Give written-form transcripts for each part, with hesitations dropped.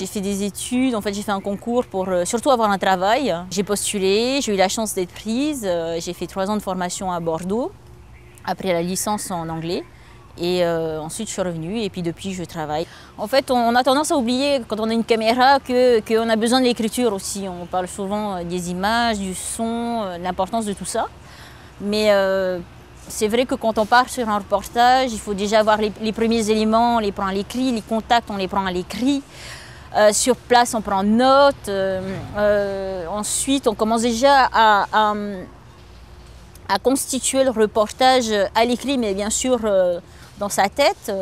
J'ai fait des études, en fait j'ai fait un concours pour surtout avoir un travail. J'ai postulé, j'ai eu la chance d'être prise. J'ai fait 3 ans de formation à Bordeaux, après la licence en anglais. Et ensuite je suis revenue et puis depuis je travaille. En fait on a tendance à oublier quand on a une caméra qu'on a besoin de l'écriture aussi. On parle souvent des images, du son, l'importance de tout ça. Mais c'est vrai que quand on part sur un reportage, il faut déjà avoir les premiers éléments, on les prend à l'écrit, les contacts on les prend à l'écrit. Sur place on prend note. Ensuite on commence déjà à constituer le reportage à l'écrit, mais bien sûr dans sa tête.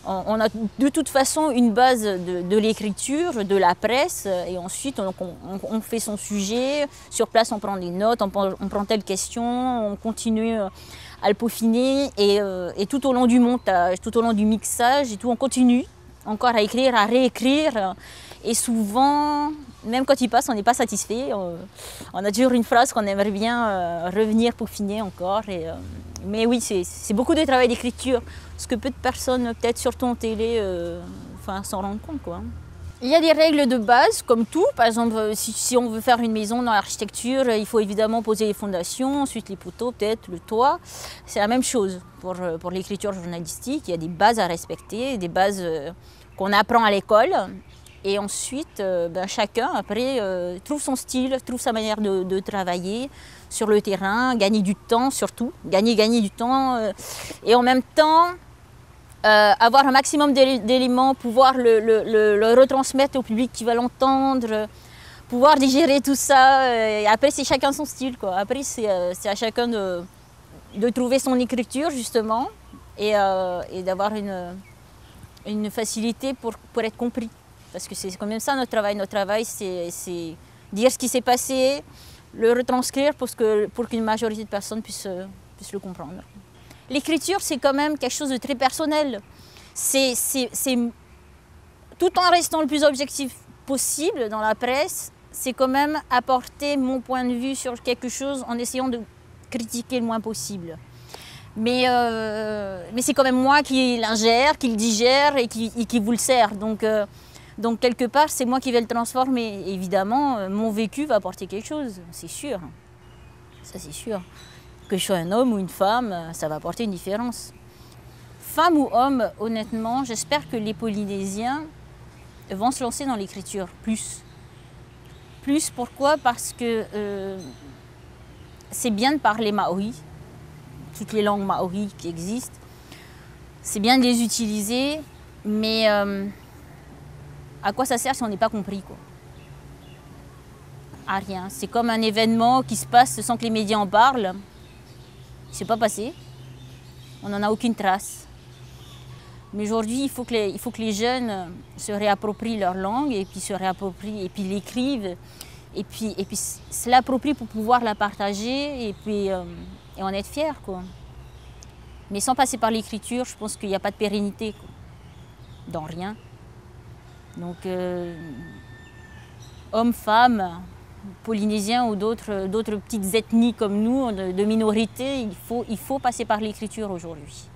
On a de toute façon une base de l'écriture, de la presse, et ensuite on fait son sujet. Sur place on prend des notes, on prend telle question, on continue à le peaufiner, et tout au long du montage, tout au long du mixage, et tout, on continue encore à écrire, à réécrire. Et souvent, même quand il passe, on n'est pas satisfait. On a toujours une phrase qu'on aimerait bien revenir peaufiner encore. Mais oui, c'est beaucoup de travail d'écriture, ce que peu de personnes, peut-être surtout en télé, s'en rendent compte, quoi. Il y a des règles de base, comme tout. Par exemple, si on veut faire une maison dans l'architecture, il faut évidemment poser les fondations, ensuite les poteaux, peut-être le toit. C'est la même chose pour l'écriture journalistique. Il y a des bases à respecter, des bases qu'on apprend à l'école. Et ensuite, chacun, après, trouve son style, trouve sa manière de travailler sur le terrain, gagner du temps surtout, gagner du temps. Et en même temps, avoir un maximum d'éléments, pouvoir le retransmettre au public qui va l'entendre, pouvoir digérer tout ça. Et après, c'est chacun son style, quoi. Après, c'est à chacun de trouver son écriture, justement, et d'avoir une facilité pour être compris. Parce que c'est quand même ça notre travail. Notre travail, c'est dire ce qui s'est passé, le retranscrire pour qu'une majorité de personnes puissent le comprendre. L'écriture, c'est quand même quelque chose de très personnel. Tout en restant le plus objectif possible dans la presse, c'est quand même apporter mon point de vue sur quelque chose en essayant de critiquer le moins possible. Mais c'est quand même moi qui l'ingère, qui le digère et qui vous le sert. Donc quelque part, c'est moi qui vais le transformer. Évidemment, mon vécu va apporter quelque chose, c'est sûr. Ça, c'est sûr. Que je sois un homme ou une femme, ça va apporter une différence. Femme ou homme, honnêtement, j'espère que les Polynésiens vont se lancer dans l'écriture plus. Plus, pourquoi? Parce que c'est bien de parler maori, toutes les langues maori qui existent. C'est bien de les utiliser, mais à quoi ça sert si on n'est pas compris, quoi? À rien. C'est comme un événement qui se passe sans que les médias en parlent. Il ne s'est pas passé. On n'en a aucune trace. Mais aujourd'hui, il faut que les jeunes se réapproprient leur langue et puis se réapproprient et puis l'écrivent et puis se l'approprient pour pouvoir la partager et en être fiers, quoi. Mais sans passer par l'écriture, je pense qu'il n'y a pas de pérennité, quoi, dans rien. Donc, hommes, femmes, polynésiens ou d'autres petites ethnies comme nous, de minorités, il faut passer par l'écriture aujourd'hui.